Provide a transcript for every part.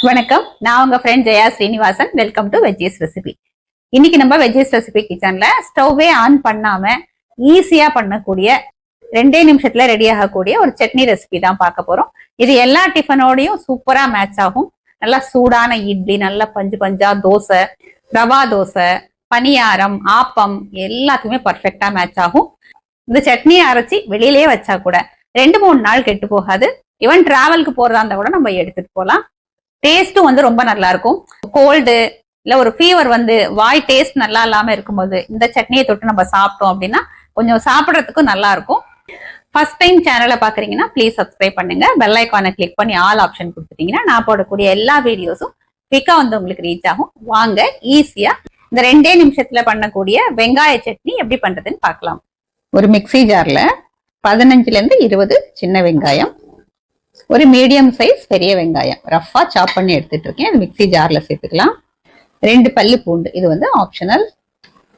வணக்கம், நான் உங்க friend Jaya Srinivasan. Welcome to veggies recipe. இன்னைக்கு நம்ம வெஜ்ஜீஸ் ரெசிபி கிச்சன்ல ஸ்டவ்வே ஆன் பண்ணாம ஈஸியா பண்ணக்கூடிய 2 நிமிஷத்துல ரெடி ஆகக்கூடிய ஒரு சட்னி ரெசிபி தான் பார்க்க போறோம். இது எல்லா டிஃபனோடையும் சூப்பரா மேட்ச் ஆகும். நல்லா சூடான இட்லி, நல்லா பஞ்சு பஞ்சா தோசை, ரவா தோசை, பனியாரம், ஆப்பம் எல்லாத்துக்குமே பர்ஃபெக்டா மேட்ச் ஆகும். இந்த சட்னியை அரைச்சி வெளியிலேயே வச்சா கூட 2-3 நாள் கெட்டு போகாது. ஈவன் டிராவலுக்கு போறதா இருந்தா கூட நம்ம எடுத்துட்டு போகலாம். டேஸ்டும் வந்து ரொம்ப நல்லா இருக்கும். கோல்டு இல்ல ஒரு ஃபீவர் வந்து வாய் டேஸ்ட் நல்லா இல்லாம இருக்கும்போது இந்த சட்னியை தொட்டு நம்ம சாப்பிட்டோம் அப்படின்னா கொஞ்சம் சாப்பிடறதுக்கும் நல்லா இருக்கும். ஃபர்ஸ்ட் டைம் சேனலை பாக்குறீங்கன்னா ப்ளீஸ் சப்ஸ்கிரைப் பண்ணுங்க. பெல் ஐக்கானை கிளிக் பண்ணி ஆல் ஆப்ஷன் கொடுத்துட்டீங்கன்னா நான் போடக்கூடிய எல்லா வீடியோஸும் குவிக்கா வந்து உங்களுக்கு ரீச் ஆகும். வாங்க ஈஸியா இந்த 2 நிமிஷத்துல பண்ணக்கூடிய வெங்காய சட்னி எப்படி பண்றதுன்னு பார்க்கலாம். ஒரு மிக்சி ஜார்ல 15 இருந்து 20 சின்ன வெங்காயம், ஒரு மீடியம் சைஸ் பெரிய வெங்காயம் ரஃபா சாப் பண்ணி எடுத்துட்டு இருக்கேன். இது மிக்சி ஜார்ல சேர்த்துக்கலாம். 2 பல்லு பூண்டு, இது வந்து ஆப்ஷனல்.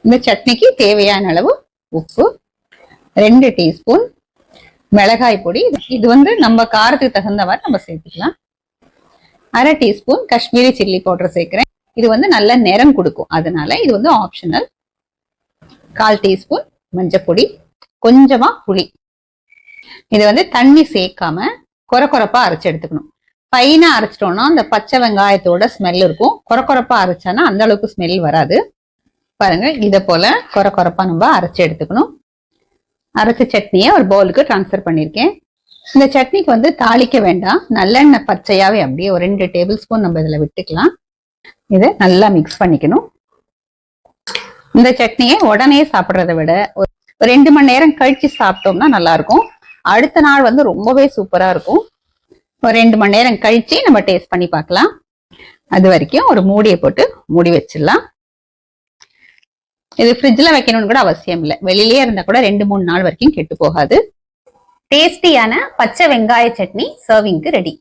இந்த சட்னிக்கு தேவையான அளவு உப்பு, 2 டீஸ்பூன் மிளகாய் பொடி, இது வந்து நம்ம காரத்துக்கு தகுந்த மாதிரி நம்ம சேர்த்துக்கலாம். 1/2 டீஸ்பூன் காஷ்மீரி சில்லி பவுடர் சேர்க்கிறேன். இது வந்து நல்ல நிறம் கொடுக்கும், அதனால இது வந்து ஆப்ஷனல். 1/4 டீஸ்பூன் மஞ்சள் பொடி, கொஞ்சமா புளி. இது வந்து தண்ணி சேர்க்காம கொரப்பா அரைச்சு எடுத்துக்கணும். பைனா அரைச்சிட்டோம்னா அந்த பச்சை வெங்காயத்தோட ஸ்மெல் இருக்கும். கொரப்பா அரைச்சானா அந்த அளவுக்கு ஸ்மெல் வராது. பாருங்க, இதை போல கொரப்பா நம்ம அரைச்சு எடுத்துக்கணும். அரைச்ச சட்னியை ஒரு பவுலுக்கு டிரான்ஸ்ஃபர் பண்ணிருக்கேன். இந்த சட்னிக்கு வந்து தாளிக்க வேண்டாம், நல்லெண்ணெய் பச்சையாவே அப்படியே ஒரு 2 டேபிள் ஸ்பூன் நம்ம இதுல விட்டுக்கலாம். இதை நல்லா மிக்ஸ் பண்ணிக்கணும். இந்த சட்னியை உடனே சாப்பிட்றதை விட ஒரு 2 மணி நேரம் கழிச்சு சாப்பிட்டோம்னா நல்லா இருக்கும். அடுத்த நாள் வந்து ரொம்பவே சூப்பரா இருக்கும். ஒரு 2 மணி நேரம் கழிச்சு நம்ம டேஸ்ட் பண்ணி பார்க்கலாம். அது வரைக்கும் ஒரு மூடியை போட்டு மூடி வச்சிடலாம். இது ஃப்ரிட்ஜ்ல வைக்கணும்னு கூட அவசியம் இல்லை, வெளியிலேயே இருந்தா கூட 2-3 நாள் வரைக்கும் கெட்டு போகாது. டேஸ்டியான பச்சை வெங்காய சட்னி சர்விங்க்கு ரெடி.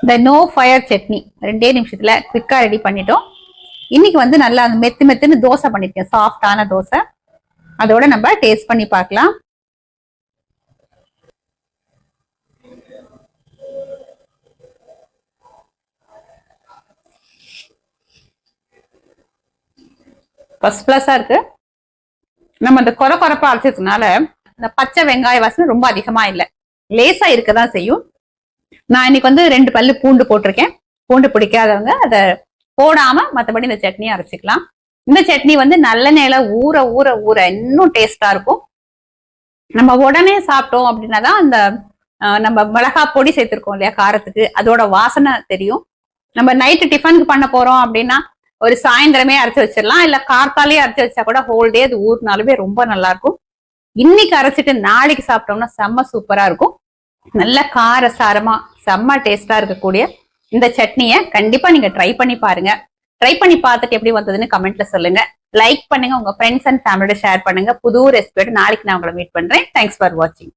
இந்த நோ ஃபயர் சட்னி 2 நிமிஷத்துல குவிக்கா ரெடி பண்ணிட்டோம். இன்னைக்கு வந்து நல்லா மெத்துன்னு தோசை பண்ணிருக்கேன், சாஃப்டான தோசை. அதோட நம்ம டேஸ்ட் பண்ணி பார்க்கலாம். ஃபர்ஸ்ட் கிளாஸா இருக்கு. நம்ம இந்த கொரப்பா அரைச்சதுனால இந்த பச்சை வெங்காய வாசனை ரொம்ப அதிகமா இல்லை, லேசா இருக்கதான் செய்யும். நான் இன்னைக்கு வந்து 2 பல்லு பூண்டு போட்டிருக்கேன். பூண்டு பிடிக்காதவங்க அதை போடாம மற்றபடி இந்த சட்னியை அரைச்சிக்கலாம். இந்த சட்னி வந்து நல்லெண்ணெயில ஊற ஊற ஊற இன்னும் டேஸ்டா இருக்கும். நம்ம உடனே சாப்பிட்டோம் அப்படின்னா தான் அந்த நம்ம மிளகா பொடி சேர்த்திருக்கோம் இல்லையா காரத்துக்கு, அதோட வாசனை தெரியும். நம்ம நைட்டு டிஃபனுக்கு பண்ண போறோம் அப்படின்னா ஒரு சாயந்தரமே அரைச்சு வச்சிடலாம், இல்ல கார்த்தாலே அரைச்சு வச்சா கூட ஹோல் டே அது ஊறினாலுமே ரொம்ப நல்லா இருக்கும். இன்னைக்கு அரைச்சிட்டு நாளைக்கு சாப்பிட்டோம்னா செம்ம சூப்பரா இருக்கும். நல்ல கார சாரமா செம்ம டேஸ்டா இருக்கக்கூடிய இந்த சட்னியை கண்டிப்பா நீங்க ட்ரை பண்ணி பாருங்க. ட்ரை பண்ணி பார்த்துட்டு எப்படி வந்ததுன்னு கமெண்ட்ல சொல்லுங்க. லைக் பண்ணுங்க, உங்க ஃப்ரெண்ட்ஸ் அண்ட் ஃபேமிலியோட ஷேர் பண்ணுங்க. புது ரெசிபியோட நாளைக்கு நான் உங்களை மீட் பண்றேன். தேங்க்ஸ் ஃபார் வாட்சிங்.